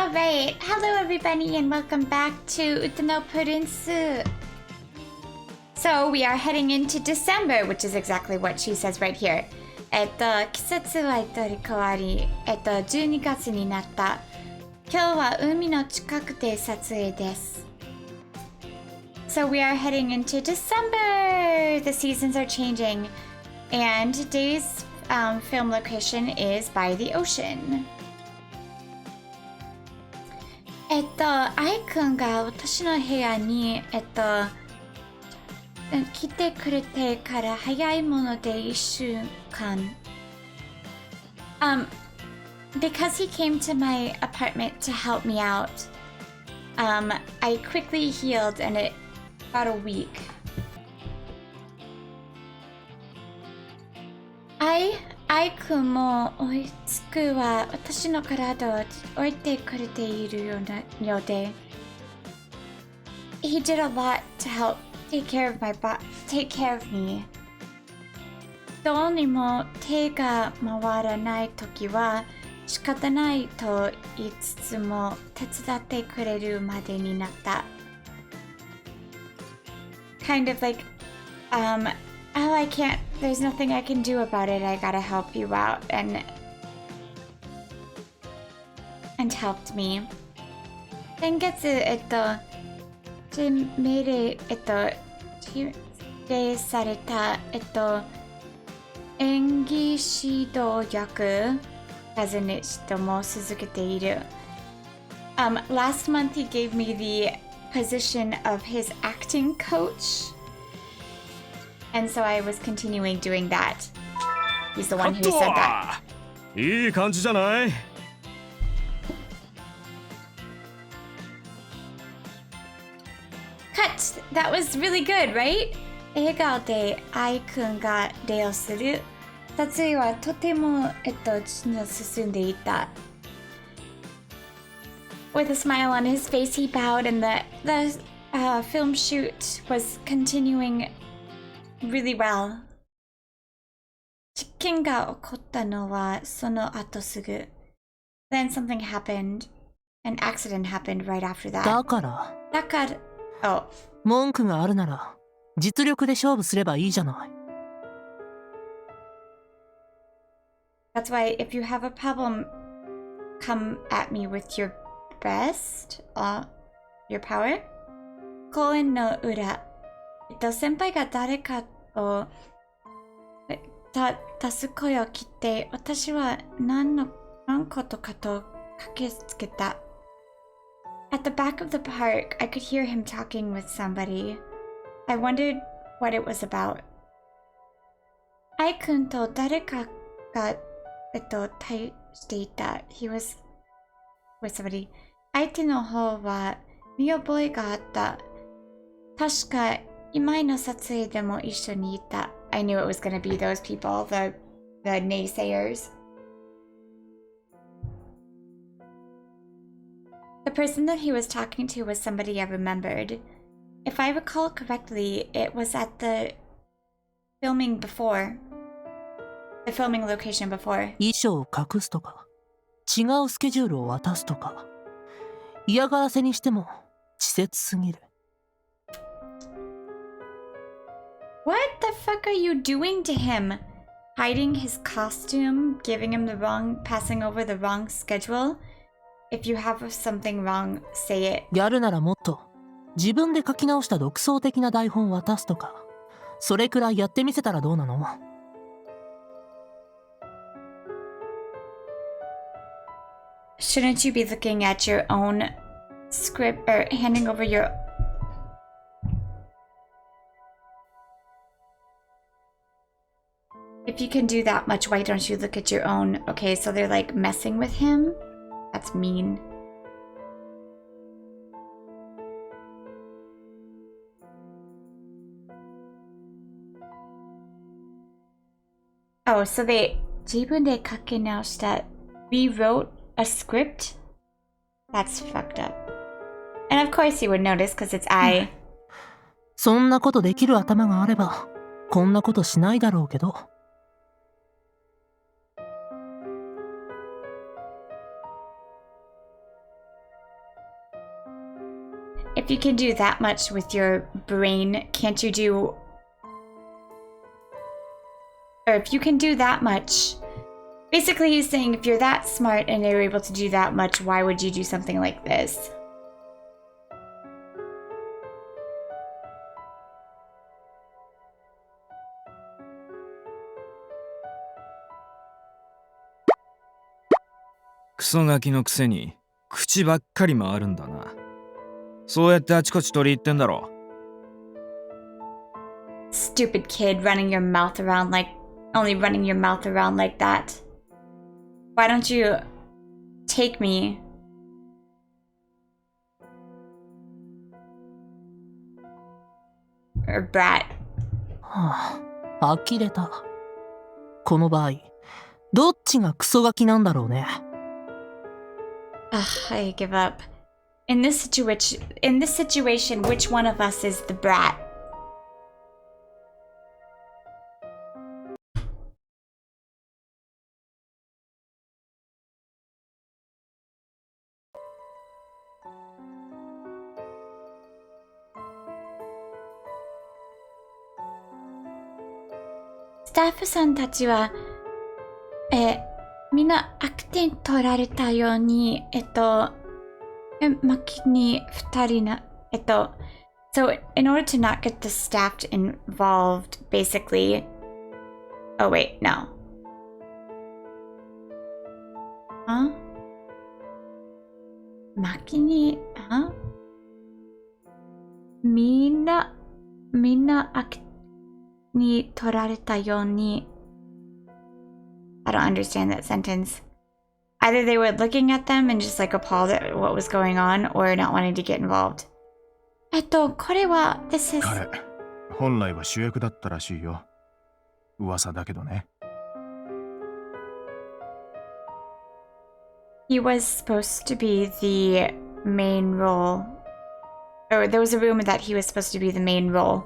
Alright, hello everybody and welcome back to Uta Pri. So we are heading into December, which is exactly what she says right here. 季節は取り替わり、12月になった。今日は海の近くで撮影です。So we are heading into December! The seasons are changing. And today's film location is by the ocean. 愛くんが私の部屋に、来てくれてから早いもので1週間。Because he came to my apartment to help me out, I quickly healed and it got a week. 愛くんも追いつくは私の体を置いてくれているようで He did a lot to help take care of me. どうにも手が回らないときは仕方ないと言いつつも手伝ってくれるまでになった。Kind of like, oh, I can't, there's nothing I can do about it. I gotta help you out and helped me. 先月、命令、指令された、演技指導役、風にしても続けている。Last month he gave me the position of his acting coach. And so I was continuing doing that. He's the one who said that. いい感じじゃない? Cut! That was really good, right? 笑顔で愛くんが礼をする。撮影はとても、進んでいた。With a smile on his face, he bowed, and the film shoot was continuing really well. 事件が起こったのはその後すぐ。Then something happened. An accident happened right after that. だから。Oh. 文句があるなら実力で勝負すればいいじゃない。That's why if you have a problem, come at me with your best, your power. 公園の裏。先輩が誰かを助け声を切って、私は何ことかと駆けつけた。At the back of the park, I could hear him talking with somebody. I wondered what it was about. 愛くんと誰かが、対していた。He was with somebody. 相手の方は見覚えがあった。確か今の撮影でも一緒にいた。I knew it was going to be those people, the naysayers. The person that he was talking to was somebody I remembered. If I recall correctly, it was at the filming location before. 衣装を隠すとか、違うスケジュールを渡すとか、嫌がらせにしても稚拙すぎる。What the fuck are you doing to him? Hiding his costume, giving him passing over the wrong schedule? If you have something wrong, say it. やるならもっと自分で書き直した独創的な台本を渡すとか、それくらいやってみせたらどうなの? Shouldn't you be looking at your own script or handing over your... If you can do that much, why don't you look at your own? Okay, so they're like messing with him? That's mean. Oh, so they 自分で書き直した rewrote a script? That's fucked up. And of course you would notice because it's I. そんなことできる頭があればこんなことしないだろうけど。if you can do that much with your brain, can't you do... Or if you can do that much... Basically, he's saying if you're that smart and you're able to do that much, why would you do something like this? Kuso gakiのくせに口ばっかり回るんだな。そうやってあちこち取り入ってんだろ。Stupid kid running your mouth around like... Only running your mouth around like that. Why don't you take me? Or brat. はあ、呆れた。この場合、どっちがクソガキなんだろうね。I give up. In this situation, which one of us is the brat? Staff さんたちは、みんな悪点取られたように、巻に2人な、So, in order to not get the staff involved, basically... Oh, wait, no. Huh? 巻に、huh? みんな悪に取られたように I don't understand that sentence. Either they were looking at them and just like appalled at what was going on, or not wanting to get involved. これは this is... 彼、本来は主役だったらしいよ。噂だけどね。He was supposed to be the main role. Or there was a rumor that he was supposed to be the main role.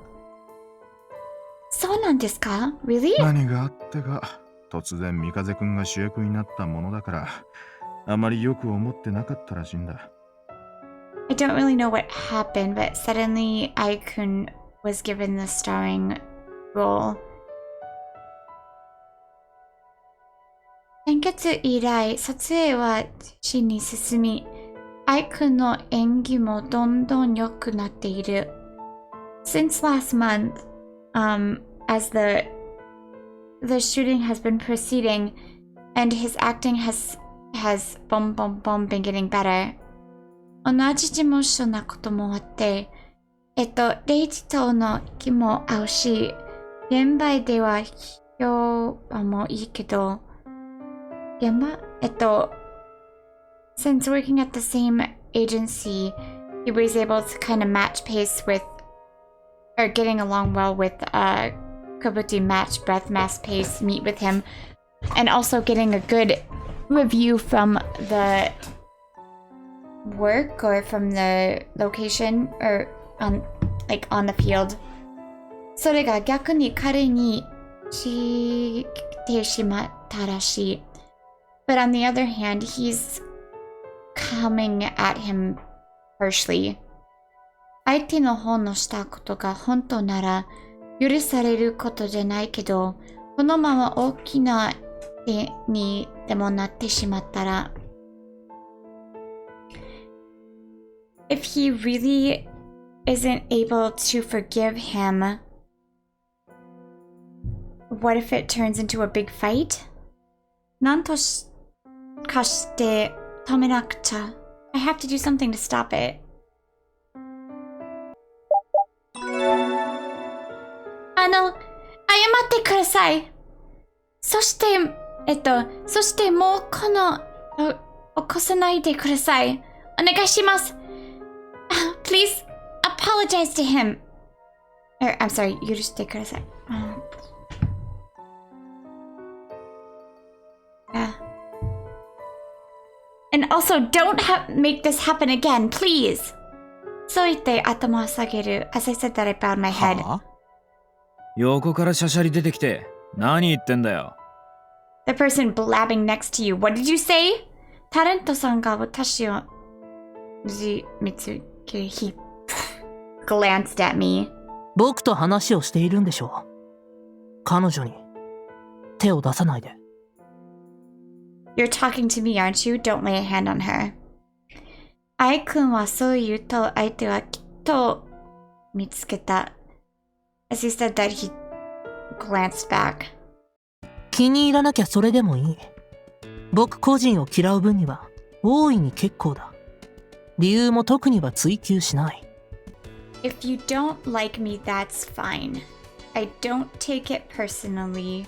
そうなんですか? Really? 何があってか、突然三風くんが主役になったものだから、あまりよく思ってなかったらしいんだ。I don't really know what happened, but suddenly Ai-kun was given the starring role. 先月以来、撮影は中に進み、Ai-kunの演技もどんどん良くなっている。Since last month, as the shooting has been proceeding, and his acting has been getting better. 同じ事務所なこともあって、レイジとの気も合うし、現場では評判もいいけど、since working at the same agency, he was able to kind of match pace with, or getting along well with, Kabuki match breath mass pace, meet with him, and also getting a good review from the work or from the location or on the field. それが逆に彼にしてしまったらしい。But on the other hand, he's coming at him harshly. 相手の方のしたことが本当なら許されることじゃないけど、このまま大きな手にでもなってしまったら、If he really isn't able to forgive him, what if it turns into a big fight? なんとかして止めなくちゃ。I have to do something to stop it. 謝ってください。そして、もう起こさないでください。お願いします。Please apologize to him. I'm sorry, 許してください。And also, don't make this happen again, please. そう言って頭を下げる。As I said that, I bowed my head. はあ？横からシャシャリ出てきて何言ってんだよ。The person blabbing next to you. What did you say? タレントさんが私を見つけ、he glanced at me. 僕と話をしているんでしょう。彼女に手を出さないで。You're talking to me, aren't you? Don't lay a hand on her. 愛くんはそう言うと相手はきっと見つけた。As he said that, he glanced back. 気に入らなきゃそれでもいい。僕個人を嫌う分には大いに結構だ。理由も特には追求しない。If you don't like me, that's fine. I don't take it personally.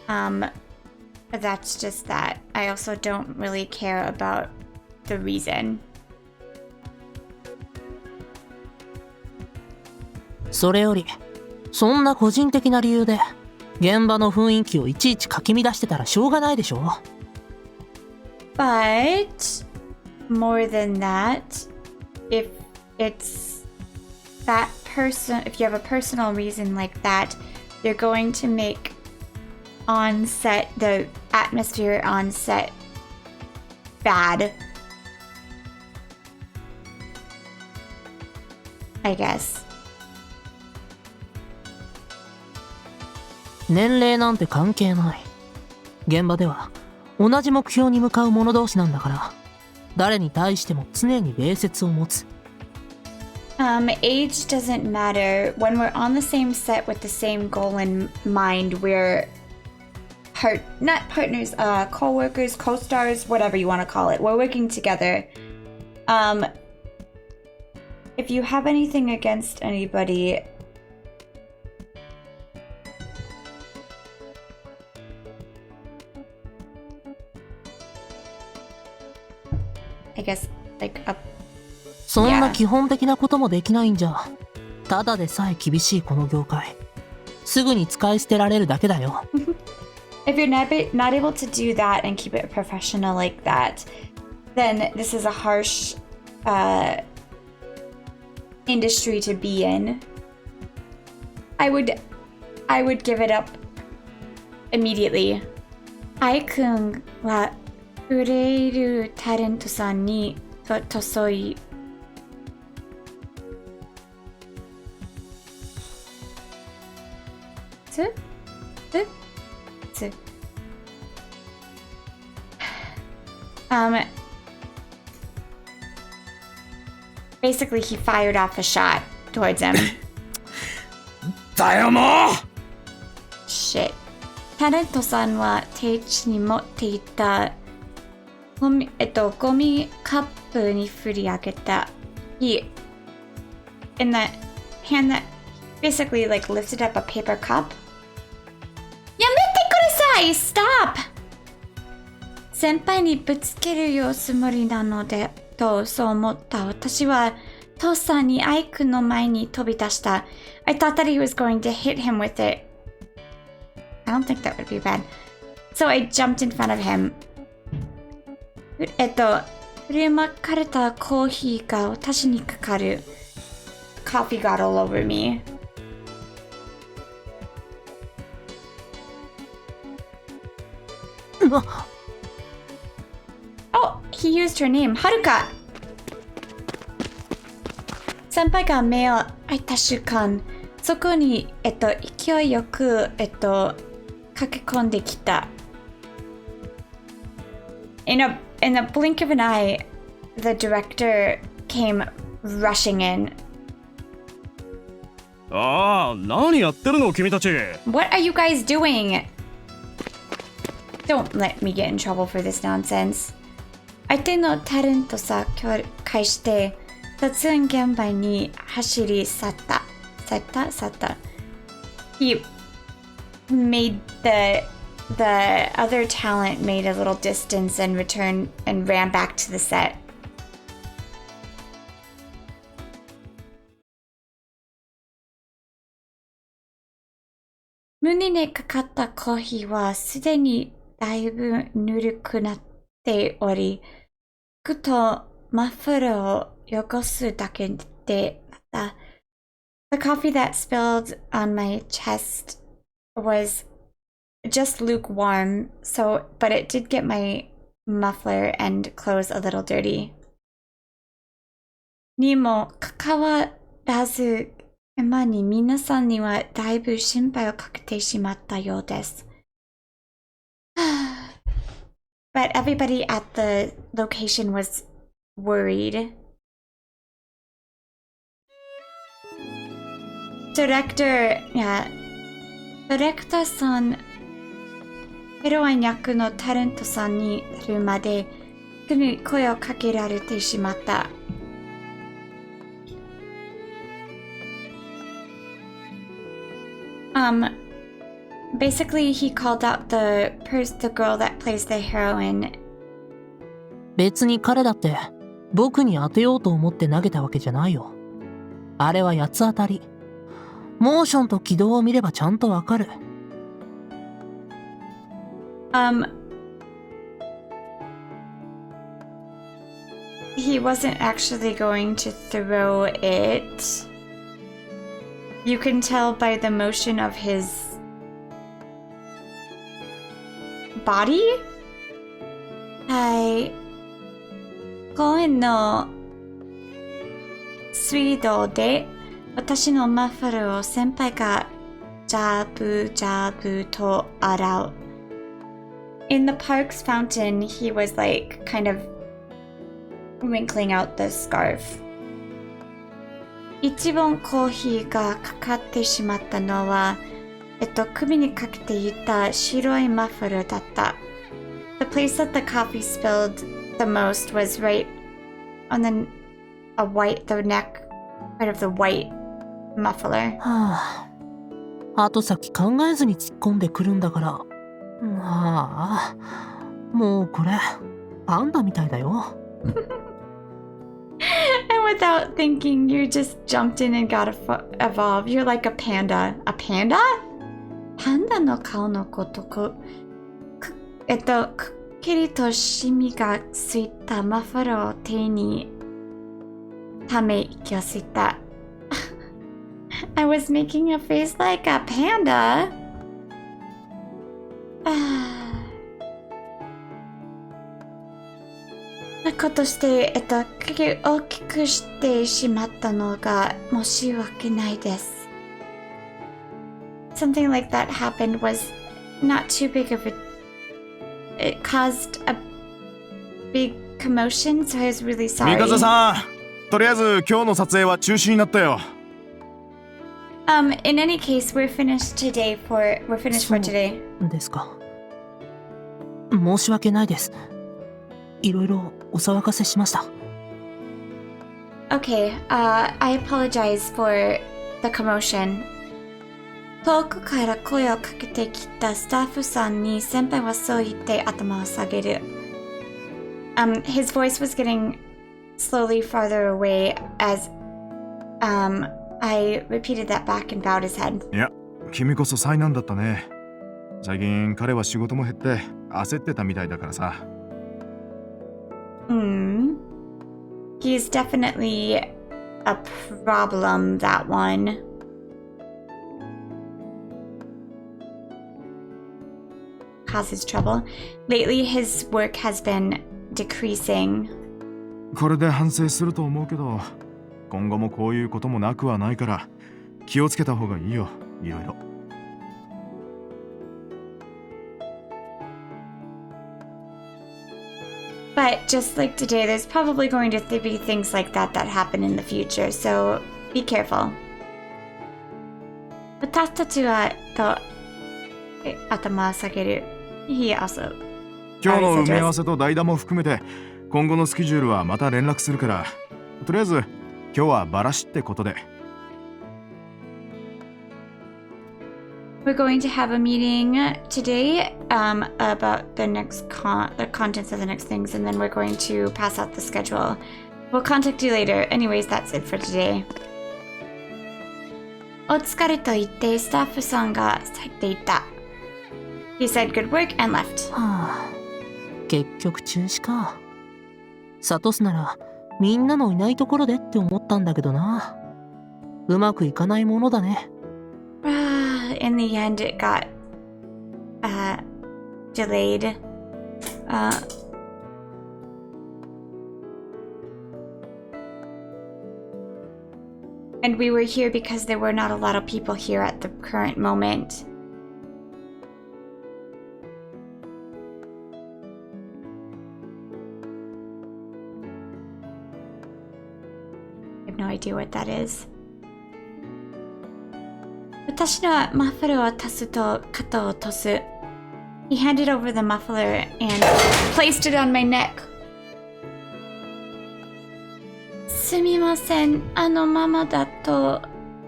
That's just that. I also don't really care about the reason. それより、そんな個人的な理由で現場の雰囲気をいちいちかき乱してたらしょうがないでしょ。But more than that, if it's that person, if you have a personal reason like that, you're going to make on set, the atmosphere on set bad. I guess. 年齢なんて関係ない。現場では同じ目標に向かう者同士なんだから、誰に対しても常に礼節を持つ。Age doesn't matter. When we're on the same set with the same goal in mind, we're not partners, co-workers, co-stars, whatever you want to call it. We're working together. If you have anything against anybody, I guess like a そんな基本的なこともできないんじゃ。ただでさえ厳しいこの業界。すぐに使い捨てられるだけだよ。If you're not able to do that and keep it professional like that, then this is a harsh industry to be in. I would give it up immediately. 愛くんは売れるタレントさんに注いBasically, he fired off a shot towards him. だよもう Shit. タレントさんは手地に持っていたゴミカップに振り上げた。He, in the hand that basically like lifted up a paper cup. やめてください! Stop! 先輩にぶつけるよつもりなのでとそう思った私は父さんにアイくんの前に飛び出した。I thought that he was going to hit him with it. I don't think that would be bad. So I jumped in front of him. 振りまかれたコーヒーが私にかかる。Coffee got all over me. Oh, he used her name. Haruka! 先輩が目を開いた瞬間、そこに、勢いよく、駆け込んできた。In a blink of an eye, the director came rushing in. ああ、何やってるの君たち。 What are you guys doing? Don't let me get in trouble for this nonsense. 相手のタレントさ介して突然現場に走り去った。He made the other talent made a little distance and returned and ran back to the set. 胸にかかったコーヒーはすでにだいぶぬるくなっており、服とマフラーを汚すだけであった。The coffee that spilled on my chest was just lukewarm, but it did get my muffler and clothes a little dirty. にもかかわらず、今に皆さんにはだいぶ心配をかけてしまったようです。But everybody at the location was worried. Director さん、ヘロイン役のタレントさんになるまで、声をかけられてしまった。Basically, he called out the girl that plays the heroine. 別に彼だって僕に当てようと思って投げたわけじゃないよ。あれは八つ当たり。モーションと軌道を見ればちゃんとわかる。He wasn't actually going to throw it. You can tell by the motion of his body? はい。声のスピードで私のマフラーを先輩がジャブジャブと洗う。In the park's fountain, he was like kind of wrinkling out the scarf. 一番コーヒーがかかってしまったのは、首にかけていた白いマフラーだった。The place that the coffee spilled the most was right on the neck, part of the white muffler. はあ、後先考えずに突っ込んでくるんだから。ああ、もうこれパンダみたいだよ。And without thinking, you just jumped in and got evolved. You're like a panda. A panda? パンダの顔のことくっきりとシミがついたマフラーを手にため息を吸った。I was making a face like a panda. ことして、大きくしてしまったのが申し訳ないです。Something like that happened was not too big of it caused a big commotion, so I was really sorry. ミカゼさん、とりあえず今日の撮影は中止になったよ。In any case, we're finished for today. ですか。申し訳ないです。いろいろお騒がせしました。Okay, I apologize for the commotion. 遠くから声をかけてきたスタッフさんに先輩はそう言って頭を下げる。His voice was getting slowly farther away as I repeated that back and bowed his head. いや、君こそ災難だったね。最近彼は仕事も減って焦ってたみたいだからさ。He's definitely a problem, that one. Causes trouble. Lately, his work has been decreasing. これで反省すると思うけど、今後もこういうこともなくはないから気をつけた方がいいよ、いろいろ。But just like today, there's probably going to be things like that happen in the future, so be careful. 私たちは頭を下げる。He also. 今日の埋め合わせと代打も含めて今後のスケジュールはまた連絡するから、とりあえず今日はバラシってことで。We're going to have a meeting today about the contents of the next things, and then we're going to pass out the schedule. We'll contact you later. Anyways, that's it for today. お疲れと言ってスタッフさんが去っていった。He said good work and left. はあ、結局中止か。サトスならみんなのいないところでって思ったんだけどな。うまくいかないものだね。In the end, it got delayed. And we were here because there were not a lot of people here at the current moment. I have no idea what that is. 私のマフラーを足すと肩を落とす。He handed over the muffler and placed it on my neck. すみません。あのままだと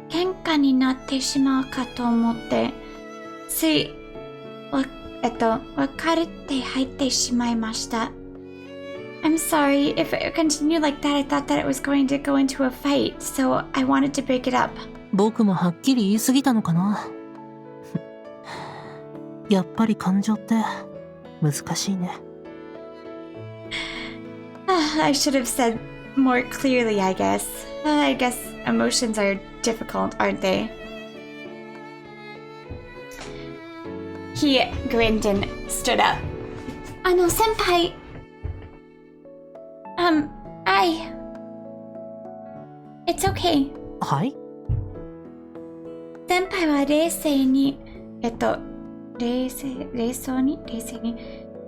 喧嘩になってしまうかと思って。別れて入ってしまいました。I'm sorry. If it continued like that, I thought that it was going to go into a fight, so I wanted to break it up. 僕もはっきり言い過ぎたのかな。やっぱり感情って難しいね。I should have said more clearly, I guess. I guess emotions are difficult, aren't they? He grinned and stood up. 先輩。It's okay. はい？先輩は冷静に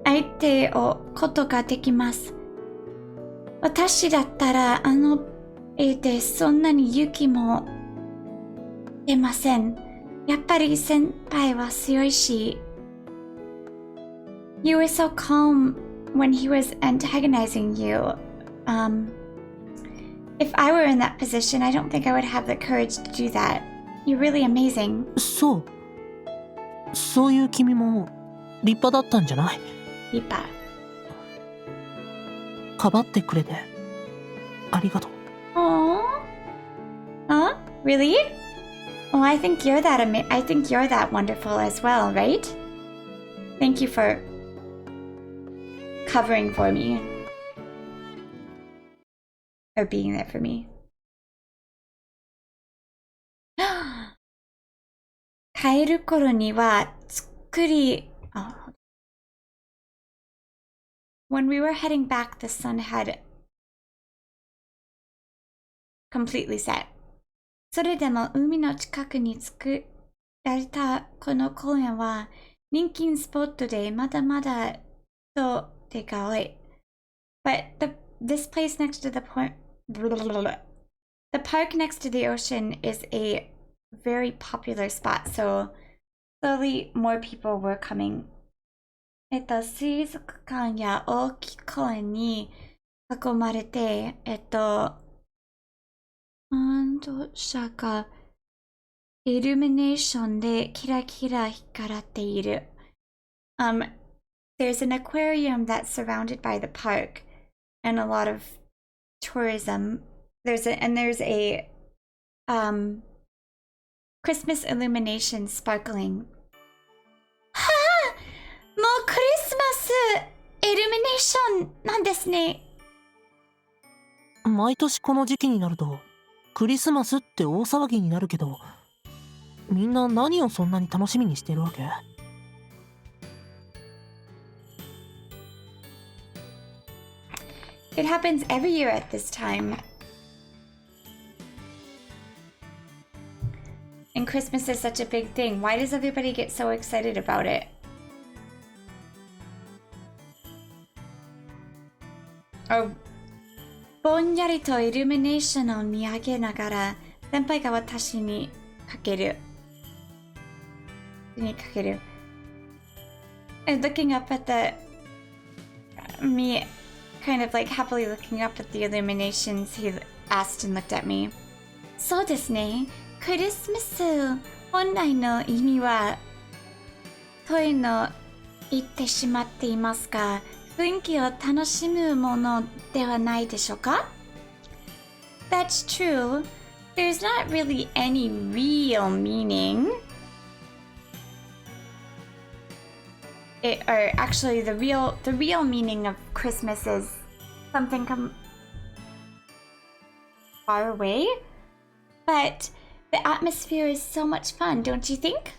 相手をことができます。私だったらあの絵でそんなに勇気も出ません。やっぱり先輩は強いし。You were so calm when he was antagonizing you. If I were in that position, I don't think I would have the courage to do that. You're really amazing. そう。そういう君も立派だったんじゃない？立派。かばってくれてありがとう。Huh? Really? Oh, I think you're that wonderful as well, right? Thank you for covering for me. Or being there for me. 帰る頃には作り、When we were heading back, the sun had completely set. それでも海の近くに作られたこの公園は人気スポットでまだまだ人手が多い。But this place next to the park next to the ocean is a very popular spot, so slowly more people were coming. 水族館や大きい公園に囲まれて、車がイルミネーションでキラキラ光っている。There's an aquarium that's surrounded by the park and a lot of tourism. There's a Christmas illumination sparkling. はあ、もうクリスマスイルミネーションなんですね。毎年この時期になるとクリスマスって大騒ぎになるけど、みんな何をそんなに楽しみにしてるわけ？It happens every year at this time. And Christmas is such a big thing. Why does everybody get so excited about it? Oh, ぼんやりとイルミネーションを見上げながら、先輩が私にかける。And looking up at me kind of like happily looking up at the illuminations, he asked and looked at me. そうですね。クリスマス本来の意味はというのを言ってしまっていますが、雰囲気を楽しむものではないでしょうか？ That's true. There's not really any real meaning. Or actually, the real meaning of Christmas is something far away. But the atmosphere is so much fun, don't you think?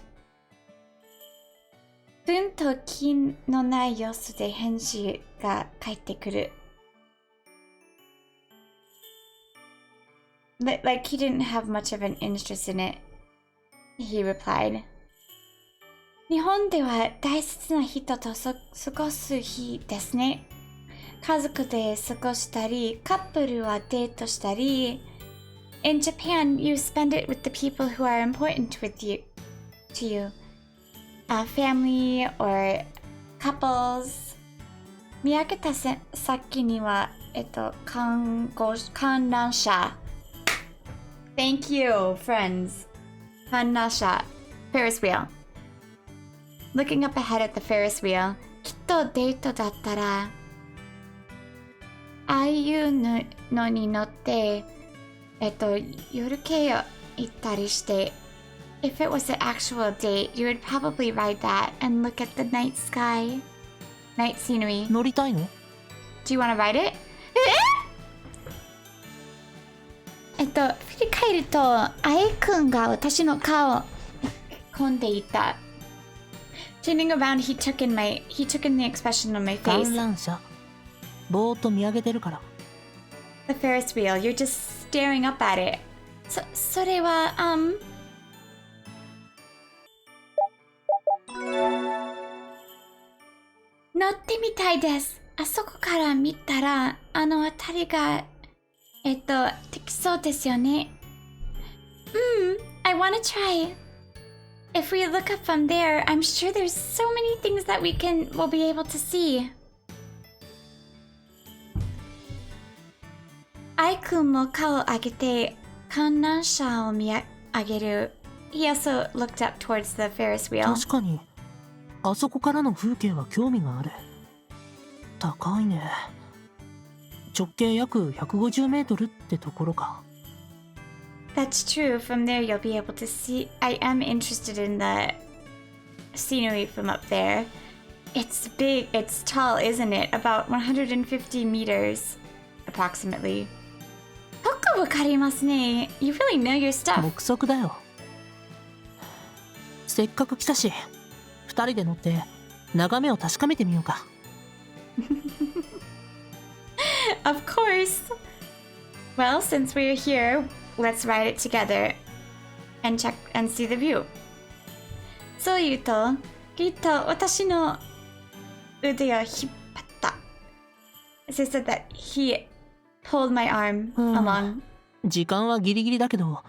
文と気のない様子で返事が返ってくる。Like he didn't have much of an interest in it. He replied. 日本では大切な人と過ごす日ですね。家族で過ごしたり、カップルはデートしたり。In Japan, you spend it with the people who are important to you. Family or couples. 見上げた先には、観覧車。Thank you, friends. 観覧車。Ferris wheel. Looking up ahead at the Ferris wheel. きっとデートだったら、ああいうのに乗って、夜景を行ったりして、If it was an actual date, you would probably ride that and look at the night sky, night scenery. 乗りたいの？ Do you want to ride it? 振り返ると、あえくんが私の顔を込んでいた。Turning around, he took in the expression on my 観 face. 覧車。ぼーっと見上げてるから。The Ferris wheel, you're just staring up at it. それは、乗ってみたいです。あそこから見たら、あの辺りが、できそうですよね。I wanna try. If we look up from there, I'm sure there's so many things that we'll be able to see. アイくんも顔を上げて観覧車を見上げる。He also looked up towards the Ferris wheel. 確かに、あそこからの風景は興味がある。高いね。直径約150メートルってところか。That's true. From there, you'll be able to see. I am interested in the scenery from up there. It's big, it's tall, isn't it? About 150 meters, approximately. よくわかりますね。You really know your stuff. 目測だよ。せっかく来たし、二人で乗って眺めを確かめてみようか。Of course. Well, since we're here, let's ride it together and check and see the view. そう言うと、きっと私の腕を引っ張った。They said that he pulled my arm along. 時間はギリギリだけど、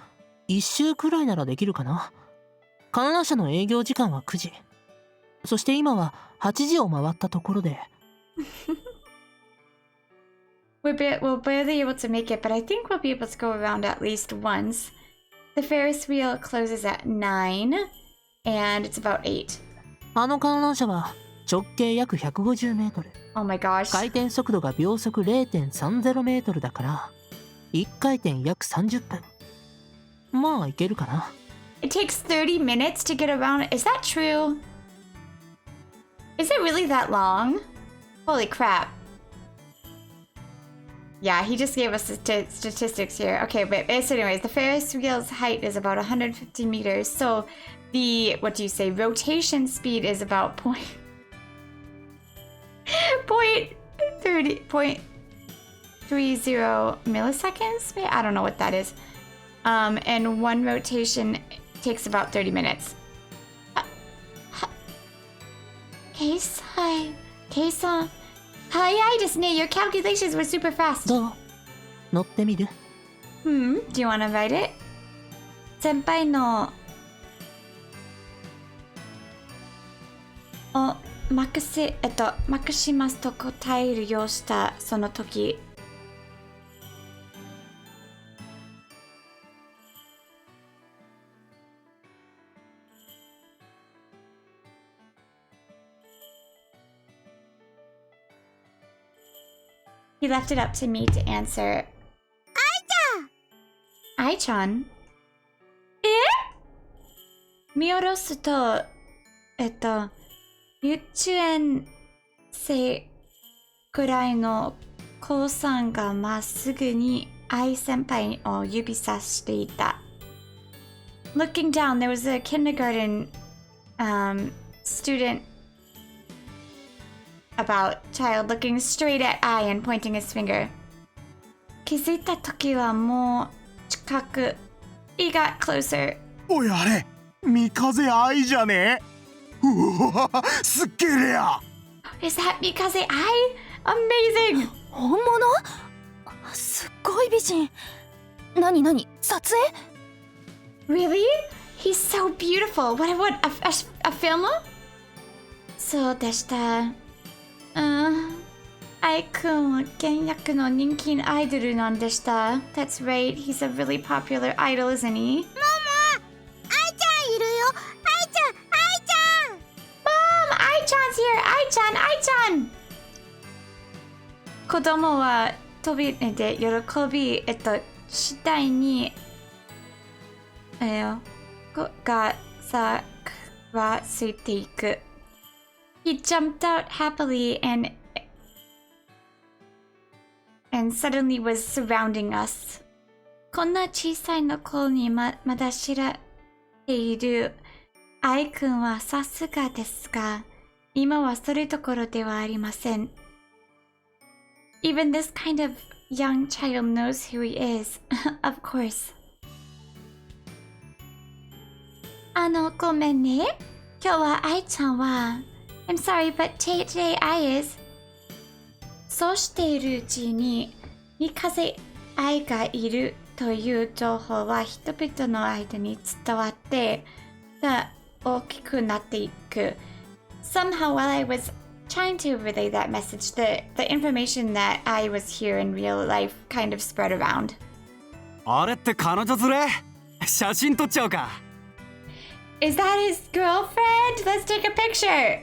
一周くらいならできるかな。観覧車の営業時間は9時。そして今は8時を回ったところで。We'll barely able to make it, but I think we'll be able to go around at least once. The Ferris wheel closes at 9, and it's about 8. あの観覧車は直径約150メートル。Oh my gosh. 回転速度が秒速 0.30 メートルだから、1回転約30分。まあいけるかな。It takes 30 minutes to get around. Is that true? Is it really that long? Holy crap. Yeah, he just gave us the statistics here. Okay, but so anyways, the Ferris wheel's height is about 150 meters. So the, what do you say, rotation speed is about point 30 0.30 milliseconds? I don't know what that is. And one rotation takes about 30 minutes. Kei-san. 早いですね。Your calculations were super fast. どう？乗ってみる？ Do you want to ride it? 先輩の任しますと答えるようしたその時。He left it up to me to answer. Ai-chan? 見下ろすと、幼稚園生くらいの子さんがまっすぐに愛先輩を指さしていた。Looking down, there was a kindergarten student child looking straight at Ai and pointing his finger. 気づいた時はも近く。He got closer. おいあれ、三風愛じゃねえ。うわ、すっげえレア。Is that Mikaze Ai? Amazing! 本物？すっごい美人。何撮影？ Really? He's so beautiful. What, a film? そうでした。愛くんは現役の人気アイドルなんでした。That's right. He's a really popular idol, isn't he? 愛ちゃんいるよ。愛ちゃん。Mom, Ai-chan's here. Ai-chan. 子供は飛びで喜び、次第に、がさはついていく。He jumped out happily and suddenly was surrounding us. こんな小さいの頃にまだ知られている愛くんはさすがですが、今はそれどころではありません。Even this kind of young child knows who he is. Of course. ごめんね。今日は愛ちゃんは I'm sorry, but today I is そうしているうちに三風愛がいるという情報は人々の間に伝わって大きくなっていく。Somehow while I was trying to relay that message, the information that I was here in real life kind of spread around. あれって彼女連れ？写真撮っちゃおうか。Is that his girlfriend? Let's take a picture.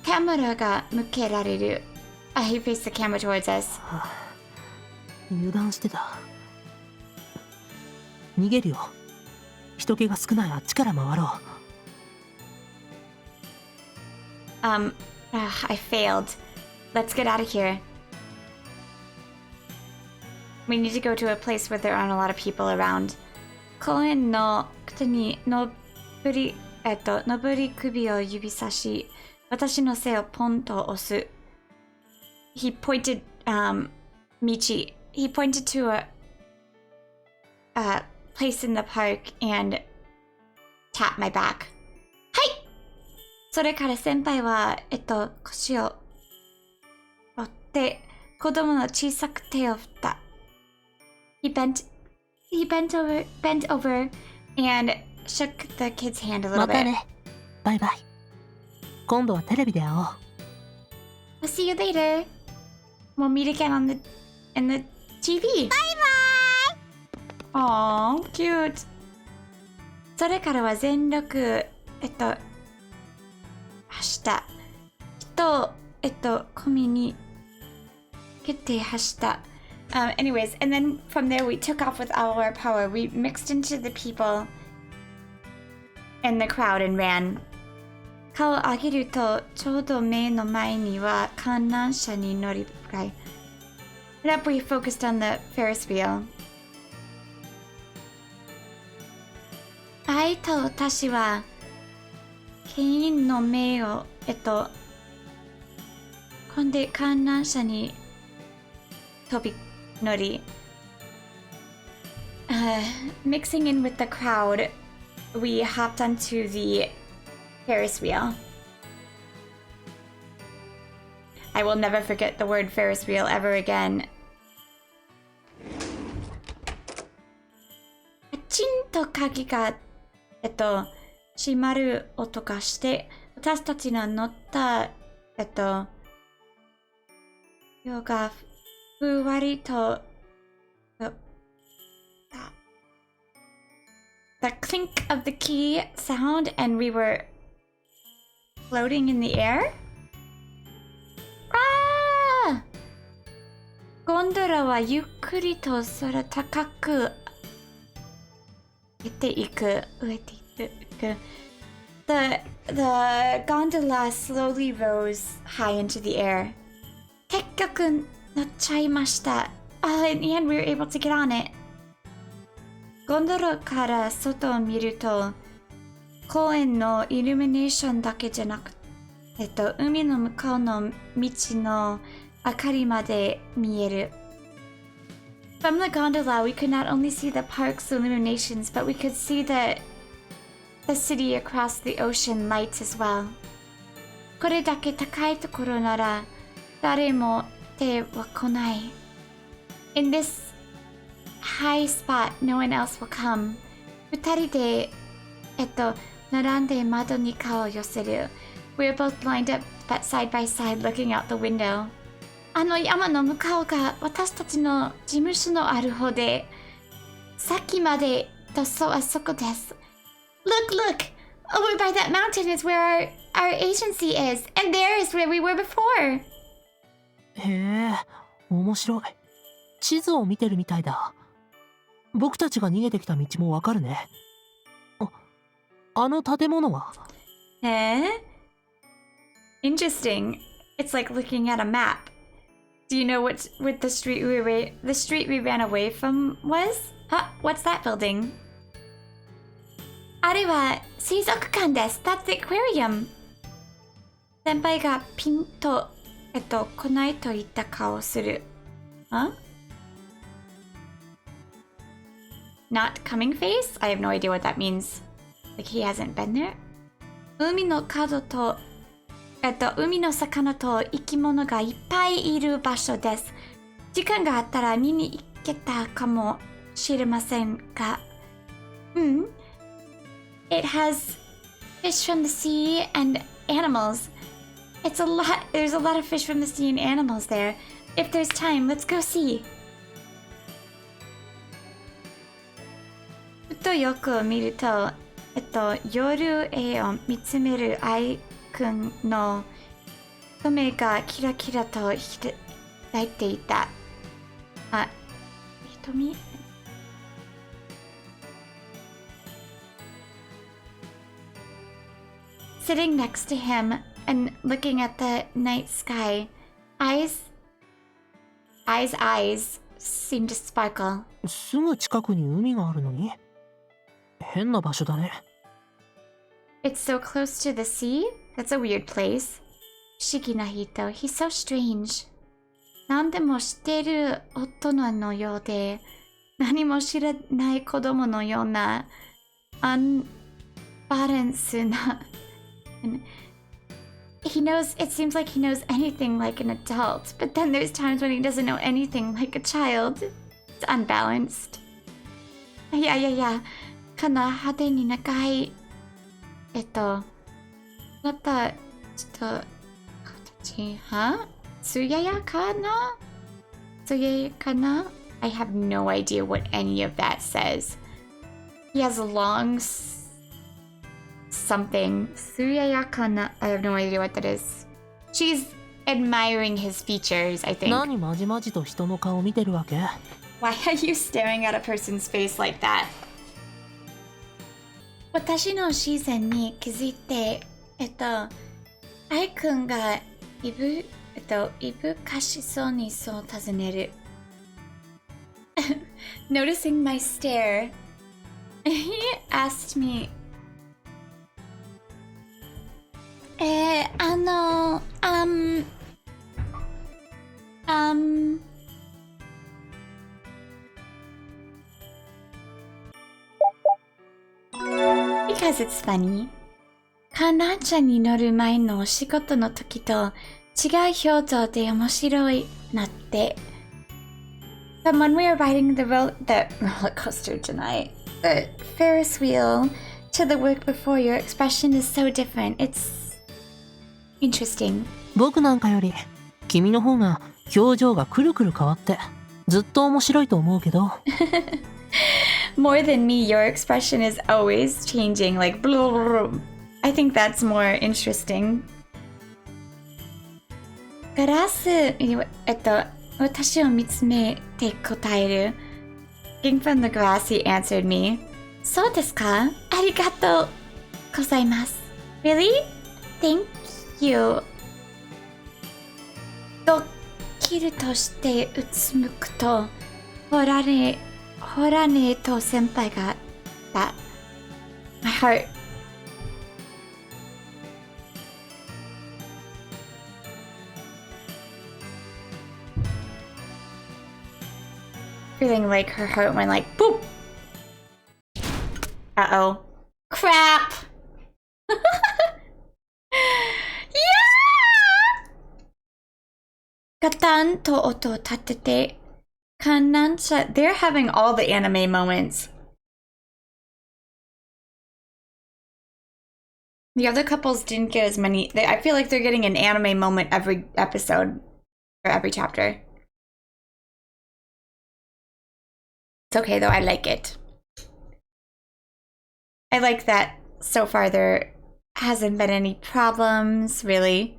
カメラが向けられる。He faced the camera towards us. 油断してた。逃げるよ。人気が少ないあっちから回ろう。I failed. Let's get out of here. We need to go to a place where there aren't a lot of people around. 公園の口にのぶり首を指差し、私の背をポンと押す。He pointed, Michi. He pointed to a place in the park and tapped my back. はい。それから先輩は、腰を折って子供の小さく手を振った。He bent over and shook the kid's hand a little bit. またね。バイバイ。今度はテレビで会おう。I'll see you later. We'll meet again in the TV. バイバイ。Aww, cute. それからは全力、走った。込みに蹴って走った。Anyways, and then from there we took off with all our power. We mixed into the people in the crowd and ran. 顔を上げるとちょうど目の前には観覧車に乗り換え。And up we focused on the ferris wheel. 愛と私は牽引の目をこんで観覧車に飛び乗り、mixing in with the crowd, we hopped onto the Ferris wheel. I will never forget the word Ferris wheel ever again. カチンと鍵が、閉まる音がして、私たちの乗った、よがふわりと、the clink of the key sound and we were floating in the air? あー！ゴンドラはゆっくりと空高く上ていく。The gondola slowly rose high into the air. 結局乗っちゃいました。In the end we were able to get on it. ゴンドラから外を見ると、公園のイルミネーションだけじゃなく海の向こうの道の明かりまで見える。From the gondola, we could not only see the park's illuminations, but we could see the city across the ocean lights as well. これだけ高いところなら誰も手は来ない。In this high spot, no one else will come. 二人で、並んで窓に顔を寄せる。We are both lined up side by side looking out the window. あの山の向こうが私たちの事務所のある方で、さっきまでとそうあそこです。Look, look! Over by that mountain is where our agency is, and there is where we were before. へえ、面白い。地図を見てるみたいだ。僕たちが逃げてきた道もわかるね。あの建物はInteresting. It's like looking at a map. Do you know what the street we ran away from was? Huh? What's that building? あれは水族館です。That's the aquarium. 先輩がピンと、来ないといった顔をする。Huh? Not coming face? I have no idea what that means. Like he hasn't been there? 海の角と、海の魚と生き物がいっぱいいる場所です。時間があったら見に行けたかもしれませんが。It has fish from the sea and animals. There's a lot of fish from the sea and animals there. If there's time, let's go see. ふとよく見ると、夜を見つめる愛くんの目がキラキラと開いていた。瞳Sitting next to him and looking at the night sky, eyes seem to sparkle. すぐ近くに海があるのに変な場所だね。It's so close to the sea? That's a weird place. 不思議な人。He's so strange. 何でも知っている大人のようで、何も知らない子供のような、アンバランスな。He knows, it seems like he knows anything like an adult, but then there's times when he doesn't know anything like a child. It's unbalanced. いや、この派手に長い、また、ちょっと、形、つややかな I have no idea what any of that says. He has a long something. つややかな I have no idea what that is. She's admiring his features, I think. 何まじまじと人の顔見てるわけ？ Why are you staring at a person's face like that? 私の視線に気づいて、愛くんがいぶかしそうにそう尋ねる。Noticing my stare, he asked me, 'Because it's funny. 観覧車に乗る前のお仕事の時と違う表情で面白いなって。But when we were riding the roller coaster tonight, the Ferris wheel to the work before, your expression is so different. It's interesting. 僕なんかより君の方が表情がくるくる変わってずっと面白いと思うけど。More than me, your expression is always changing, like blah, blah, blah. I think that's more interesting. ガラス、私を見つめて答える。Looking from the glass, he answered me. そうですか？ありがとうございます。Really? Thank you. と、キルとしてうつむくと、ほらねと先輩が言った。My heart feeling like her heart went like boop. Uh-oh. Crap! Yeah! Katan to oto tatete. Kanansha. They're having all the anime moments. The other couples didn't get as many. I feel like they're getting an anime moment every episode or every chapter. It's okay though, I like it. I like that so far there hasn't been any problems, really.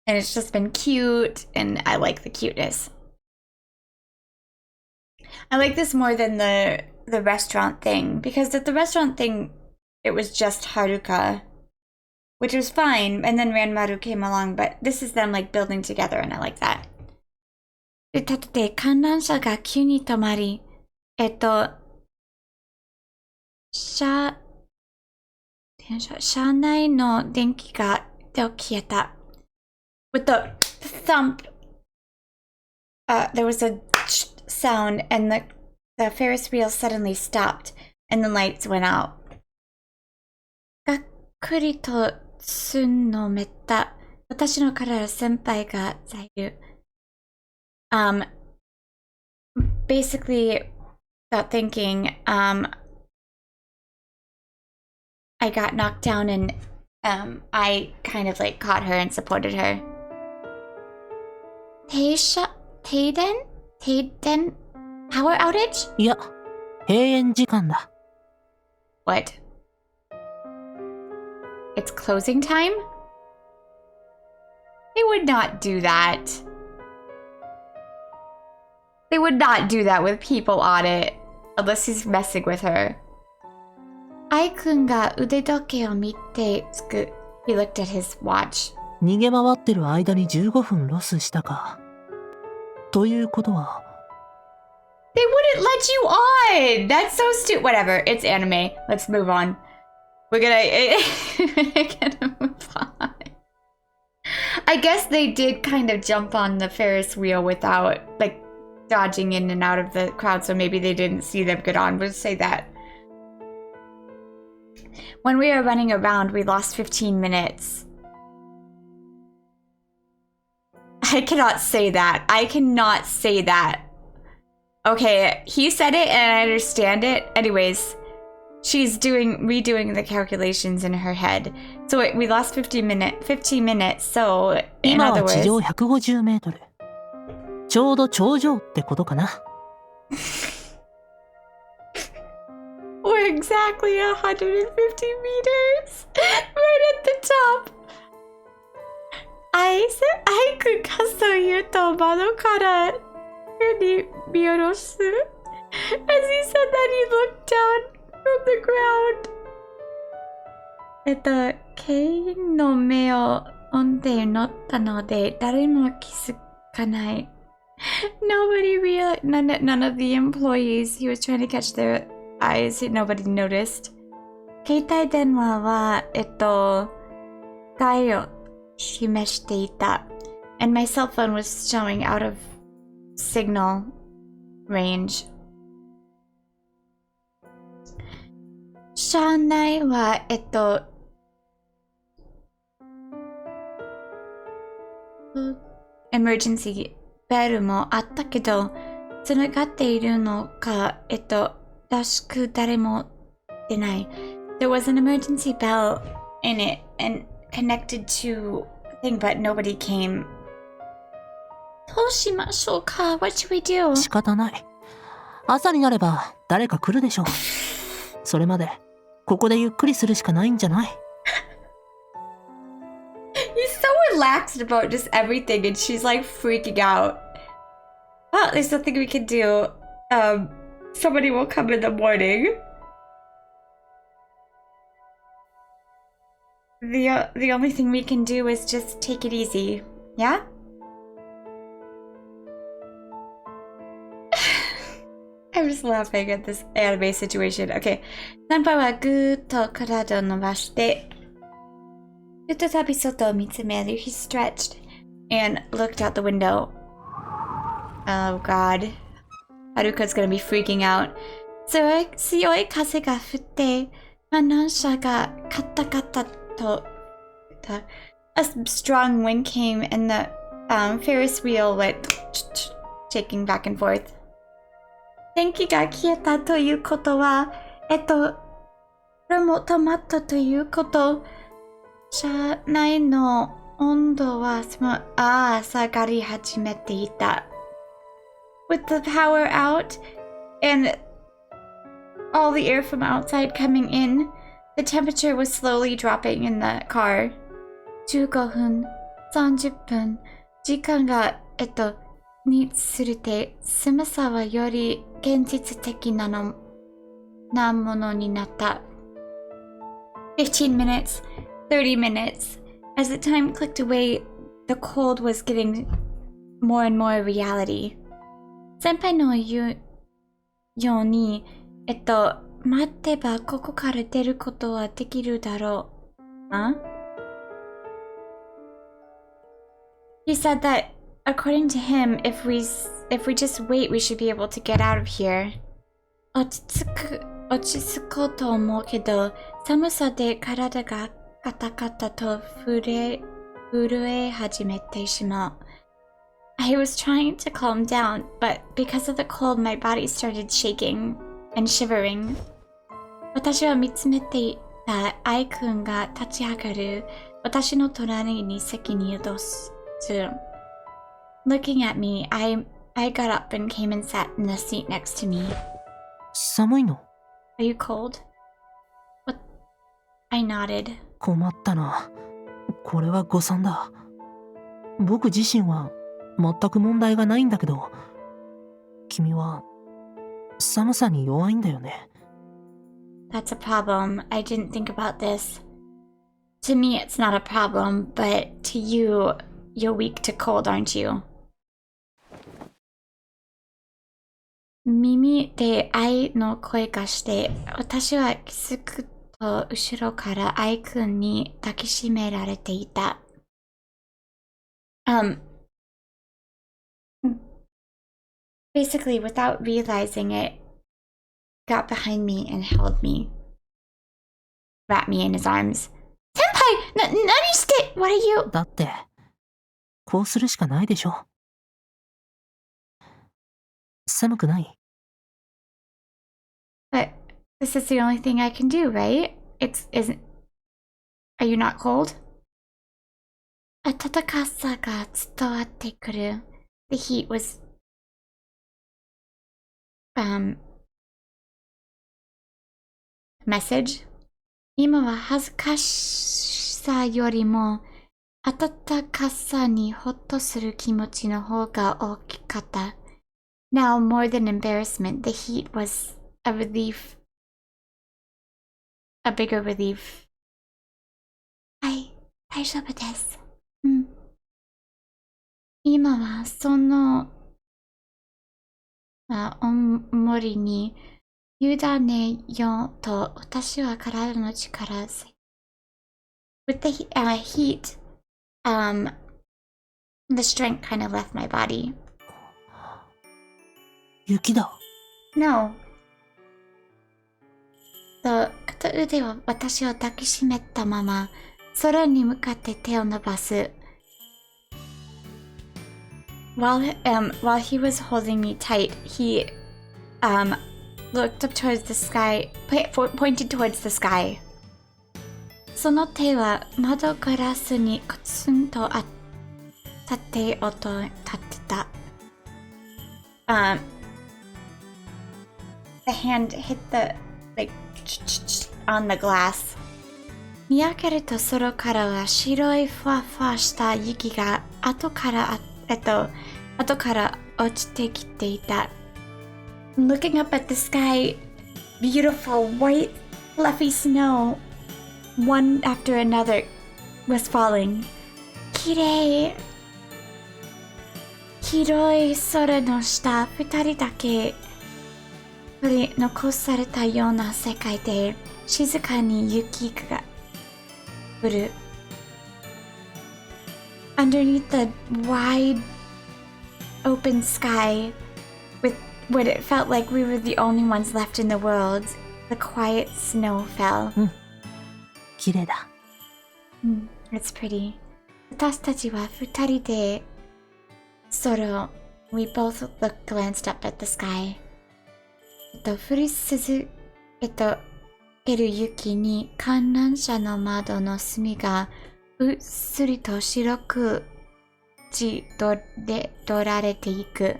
And it's just been cute, and I like the cuteness. I like this more than the restaurant thing, because at the restaurant thing, it was just Haruka, which was fine, and then Ranmaru came along, but this is them like building together, and I like that. で、立ってて、観覧車が急に止まり、車内の電気が消えた。With the thump, there was a sound, and the Ferris wheel suddenly stopped, and the lights went out. がっくりとすんのめった。私の体先輩が在留。Basically, without thinking, I got knocked down, and I kind of like caught her and supported her. 停電 Power outage? いや、閉園時間だ。What? It's closing time? They would not do that. They would not do that with people on it. Unless he's messing with her. Ai-kunが腕時計を見てつく。He looked at his watch. 逃げ回ってる間に15分ロスしたか。ということは。They wouldn't let you on! That's so stupid. Whatever, it's anime. Let's move on. We're gonna move on. I guess they did kind of jump on the Ferris wheel without, like, dodging in and out of the crowd, so maybe they didn't see them get on. We'll say that. When we were running around, we lost 15 minutes. I cannot say that. I cannot say that. Okay, he said it and I understand it. Anyways, she's redoing the calculations in her head. So we lost 15 minutes. So in 今 other は地上 words, 150メートル。ちょうど頂上ってことかな。we're exactly 150 meters. Right at the top. I could 数えると窓から見下ろす As he said that, he looked down from the ground. ケインの目を追って乗ったので誰も気づかない。Nobody realized, none of the employees, he was trying to catch their eyes, nobody noticed. 携帯電話は害を示していた。And my cell phone was showing out of signal range. 車内はemergency ベルもあったけど、つながっているのか、らしく誰も出ない。There was an emergency bell in it and connected to a thing, but nobody came. どうしましょうか? What should we do? 仕方ない。朝になれば誰か来るでしょう。それまでここでゆっくりするしかないんじゃない? He's so relaxed about just everything, and she's like freaking out. Well, there's nothing we can do. Somebody will come in the morning. The only thing we can do is just take it easy. Yeah? I'm just laughing at this anime situation. Okay. 先輩はぐーっと体を伸ばして、再び外を見つめる。He stretched and looked out the window. Oh god. Haruka's gonna be freaking out. 強い風が吹って、観覧車がカタカタと、a strong wind came and the ferris wheel went shaking back and forth. 電気が消えたということは、これも止まったということ。車内の温度は下がり始めていた。With the power out and all the air from outside coming in, the temperature was slowly dropping in the car. 15分、30分、時間が、につれて、寒さはより現実的なものになった。15 minutes, 30 minutes. As the time clicked away, the cold was getting more and more reality. 先輩の言うように、待ってばここから出ることはできるだろう。He said that, according to him, if we just wait, we should be able to get out of here. 落ち着こうと思うけど、寒さで体がカタカタと震え始めてしまう。I was trying to calm down, but because of the cold, my body started shaking and shivering. 私は見つめていた愛くんが立ち上がる。私の隣に席に移動する。Looking at me, I got up and came and sat in the seat next to me. 寒いの？ Are you cold? What? I nodded. 困ったな。これは誤算だ。僕自身は全く問題がないんだけど、君は寒さに弱いんだよね。That's a problem. I didn't think about this. To me, it's not a problem, but to you, you're weak to cold, aren't you? 耳で愛の声がして、私は気づくと後ろから愛くんに抱きしめられていた。Basically, without realizing it, got behind me and held me. Wrapped me in his arms. 先輩！何して What are you? だって、こうするしかないでしょ。寒くない？ But this is the only thing I can do, right? Are you not cold? 暖かさが伝わってくる。The heat was message. 今は恥ずかしさよりも暖かさにほっとする気持ちの方が大きかった。Now more than embarrassment, the heat was a relief. A bigger relief. 大丈夫です。今はその重りに委ねようと私は体の力。With the heat, the strength kind of left my body. 雪だ。No. 片腕は私を抱きしめたまま空に向かって手を伸ばす。While he was holding me tight, he looked up towards the sky, pointed towards the sky. その手は窓ガラスにコツンと当たって音を立てた。The hand hit the on the glass. 見上げると空からは白いふわふわした雪が後から落ちてきていた。Looking up at the sky, beautiful white fluffy snow, one after another, was falling. きれい。広い空の下、二人だけ取り残されたような世界で静かに雪が降る。Underneath the wide open sky with when it felt like we were the only ones left in the world, the quiet snow fell. 綺麗だ。It's pretty. 私たちは二人で空を We both glanced up at the sky. 降り続ける雪に観覧車の窓の隅がうっすりと白くちどられていく。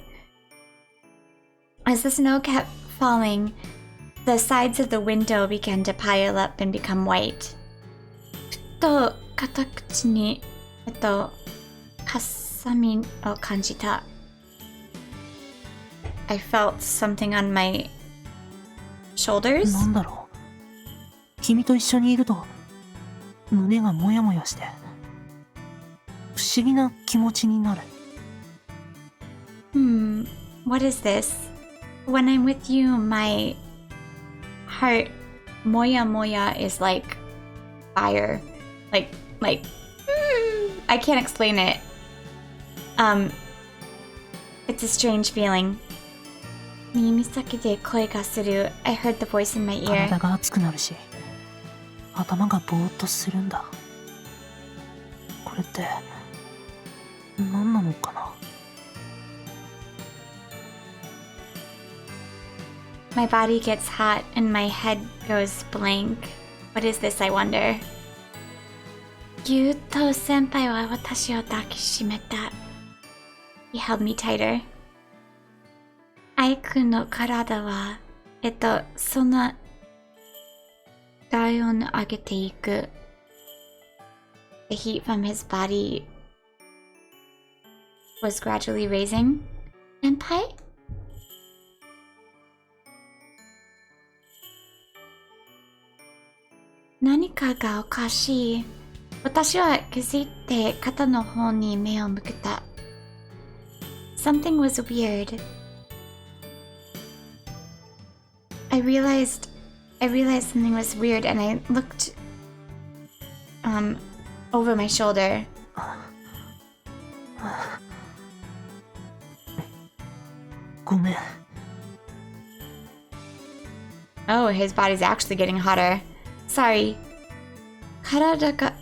As the snow kept falling, the sides of the window began to pile up and become white. ふと片口にかさみを感じた。I felt something on my shoulders. なんだろう。君と一緒にいると胸がモヤモヤして不思議な気持ちになる。What is this? When I'm with you, my heart moya moya is like fire. Like I can't explain it. It's a strange feeling. 耳先で声がする。I heard the voice in my ear. 体が熱くなるし頭がぼーっとするんだ。これって何なのかな。My body gets hot and my head goes blank. What is this, I wonder? ぎゅっと先輩は私を抱きしめた。He held me tighter. 愛くんの体は、その体温を上げていく。The heat from his body was gradually raising. 先輩？何かがおかしい。私は気づいて肩の方に目を向けた。Something was weird. I realized something was weird and I looked over my shoulder. ごめん。Oh, his body's actually getting hotter. Sorry. 体か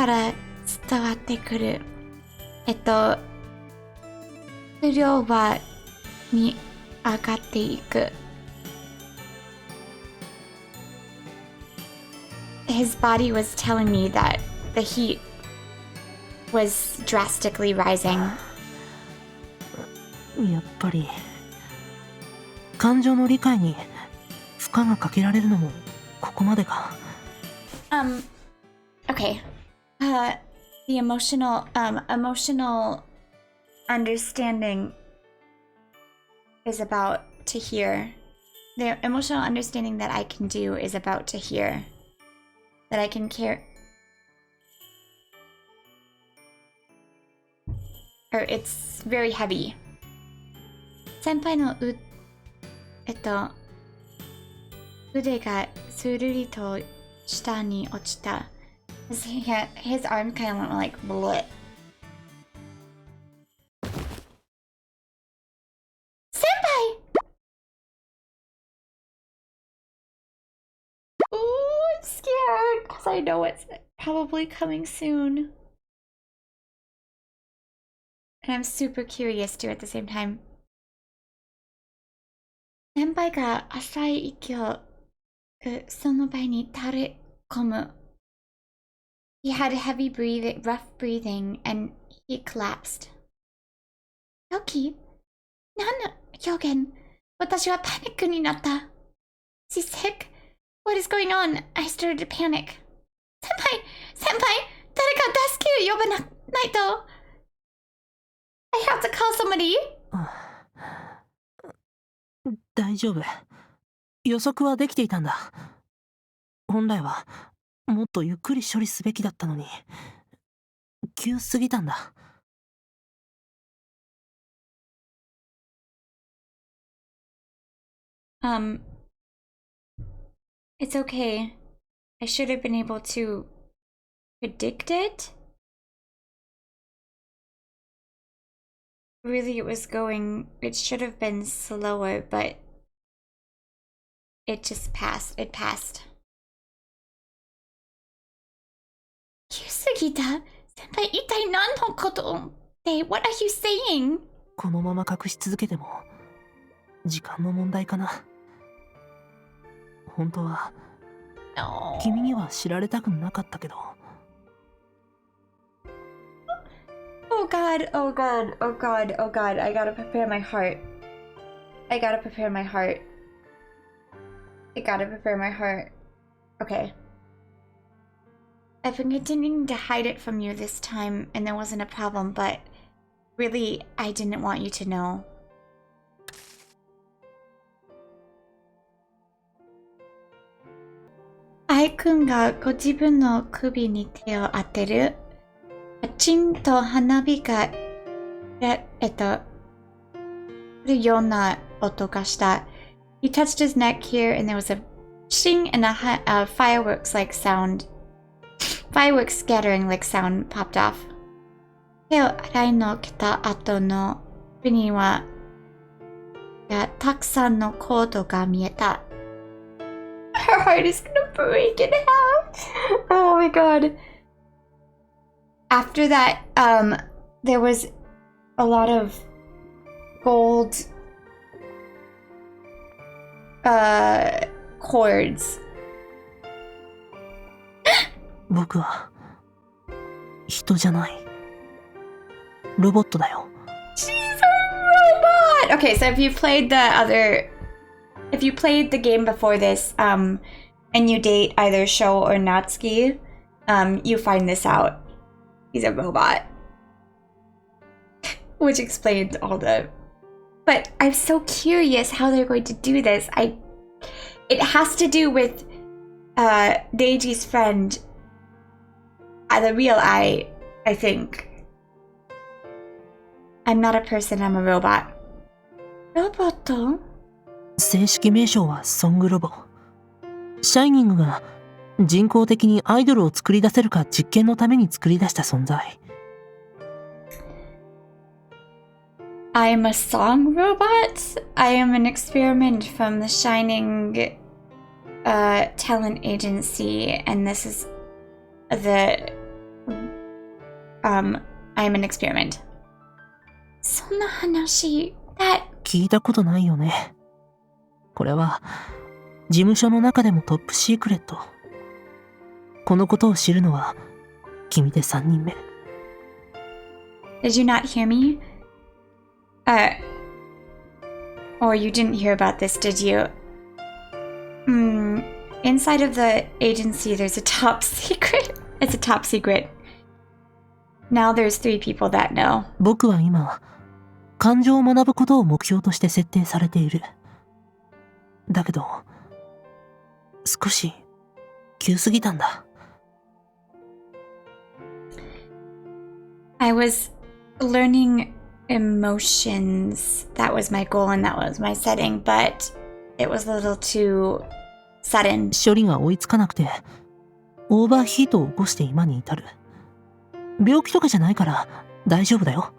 ら伝わってくる。不良はに上がっていく。His body was telling me that the heat was drastically rising. やっぱり感情の理解に負荷がかけられるのもここまでか。Okay. The emotional understanding is about to hear. The emotional understanding that I can do is about to hear. That I can care. Or it's very heavy. 先輩の腕がスルリと下に落ちた。His arms kind of went like bleh. 先輩! Ooh, I'm scared because I know it's probably coming soon. And I'm super curious too at the same time. 先輩が浅い息をその場に垂れ込む。He had heavy breathing, rough breathing, and he collapsed. Yoki, 何の表現？私はパニックになった。She's sick? What is going on? I started to panic. 先輩、誰か助けを呼ばないと。I have to call somebody. 大丈夫。予測はできていたんだ。本来はもっとゆっくり処理すべきだったのに急すぎたんだ。It's okay. I should have been able to predict it. really it was going, it should have been slower, but it just passed. It passed. 急すぎた。先輩、一体何のことって、what are you saying? このまま隠し続けても時間の問題かな。本当は No. 君には知られたくなかったけど。Oh god, oh god, oh god, oh god. I gotta prepare my heart. I gotta prepare my heart. I gotta prepare my heart. Okay. I've been continuing to hide it from you this time, and there wasn't a problem, but really, I didn't want you to know. Ai君がご自分の首に手を当てる。パチンと花火が、るような音がした。He touched his neck here, and there was a shing and a fireworks-like sound. Fireworks scattering like sound popped off. 手を洗いのけた後の首にはたくさんのコードが見えた。Her heart is gonna break in half. Oh my god. After that, there was a lot of gold cords. 僕は人じゃない。ロボットだよ。She's a robot! Okay, so if you played the game before this, and you date either Sho or Natsuki, you find this out. He's a robot. Which explains all the... But I'm so curious how they're going to do this. It has to do with Deiji's friend, the real I think. I'm not a person, I'm a robot. Robot? 正式名称はソングロボ。シャイニングが人工的にアイドルを作り出せるか実験のために作り出した存在。I'm a song robot. I am an experiment from the Shining talent agency, and this is I'm an experiment. そんな話、聞いたことないよね。これは事務所の中でもトップシークレット。このことを知るのは君で3人目。Did you not hear me? Or you didn't hear about this, did you? Inside of the agency, there's a top secret. It's a top secret. Now there's 3 people that know. 僕は今、感情を学ぶことを目標として設定されている。だけど、少し急すぎたんだ。I was learning emotions. That was my goal and that was my setting, but it was a little too sudden. 処理が追いつかなくて、オーバーヒートを起こして今に至る。病気とかじゃないから大丈夫だよ。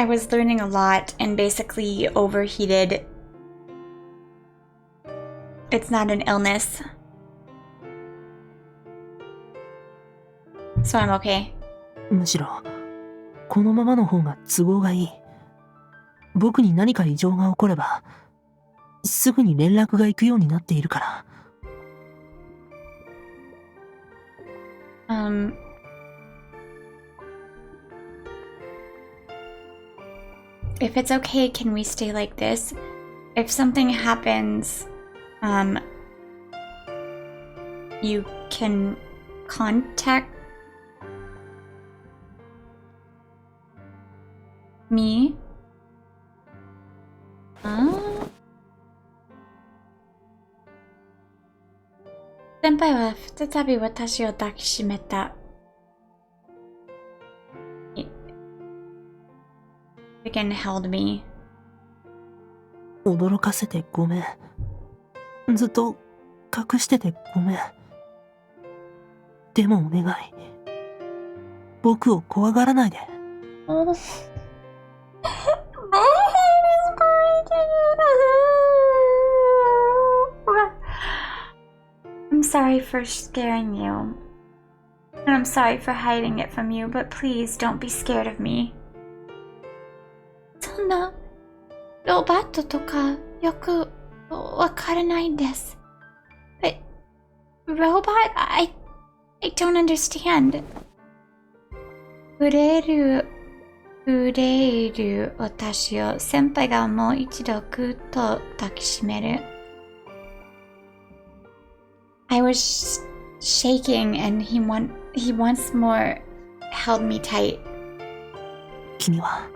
I was learning a lot and basically overheated. It's not an illness. So I'm okay. むしろ、このままの方が都合がいい。僕に何か異常が起これば、すぐに連絡が行くようになっているから。If it's okay, can we stay like this? If something happens, you can contact me? 先輩は再び私を抱きしめた。Again held me. 驚かせてごめん。ずっと隠しててごめん。でもお願い。僕を怖がらないで。I'm sorry for scaring you. And I'm sorry for hiding it from you, but please don't be scared of me. そんなロボットとかよくわからないんです。But robot? I don't understand. 触れる私を先輩がもう一度ぐっと抱きしめる。I was shaking and he once more held me tight. 君は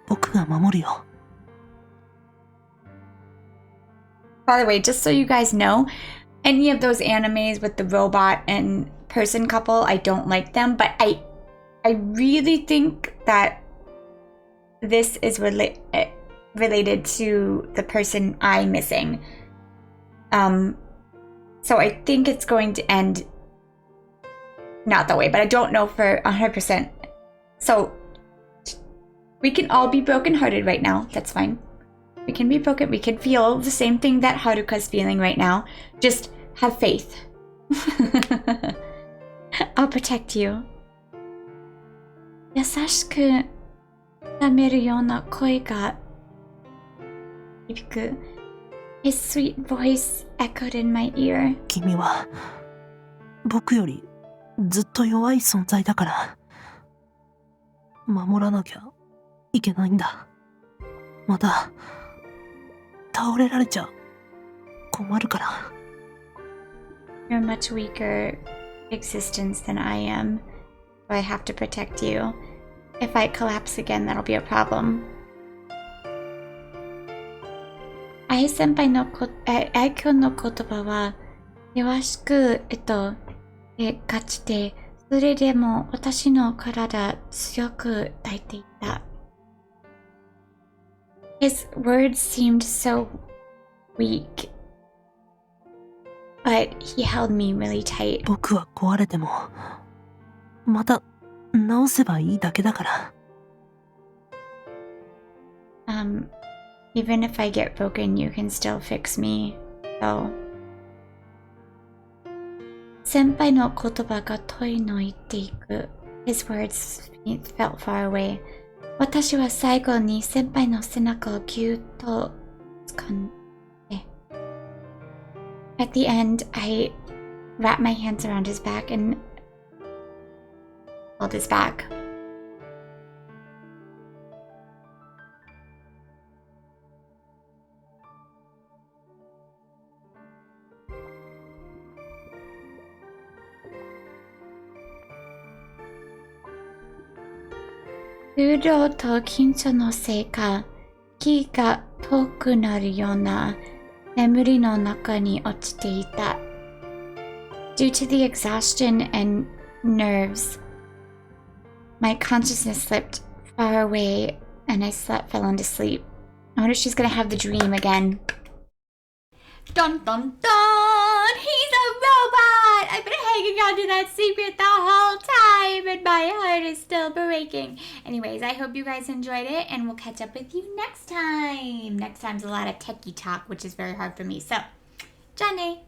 僕が守るよ。By the way, just so you guys know, any of those animes with the robot and person couple, I don't like them, but I really think that this is related to the person I'm missing. So I think it's going to end not that way, but I don't know for 100%. So we can all be brokenhearted right now. That's fine. We can be broken. We can feel the same thing that Haruka's feeling right now. Just have faith. I'll protect you. 優しく舐めるような声が響く。His sweet voice echoed in my ear. 君は僕よりずっと弱い存在だから守らなきゃいけないんだ。また倒れられちゃ困るから。You're a much weaker existence than I am, so I have to protect you. If I collapse again, that'll be a problem. 愛先輩の愛嬌の言葉は弱しくガチで、それでも私の体強く抱いていた。His words seemed so weak, but he held me really tight. 僕は壊れてもまた直せばいいだけだから。Even if I get broken, you can still fix me. So. 先輩の言葉が遠いの言っていく。His words felt far away. 私は最後に先輩の背中をぎゅっと掴んで。At the end, I wrapped my hands around his back and held his back.空洞と緊張のせいか、気が遠くなるような眠りの中に落ちていた。Due to the exhaustion and nerves, my consciousness slipped far away and I fell into sleep. I wonder if she's gonna have the dream again. Dun dun dun! He's a robot! I've been hanging on to that secret the whole time and my heart is still breaking. Anyways, I hope you guys enjoyed it and we'll catch up with you next time. Next time's a lot of techie talk, which is very hard for me. So, Johnny!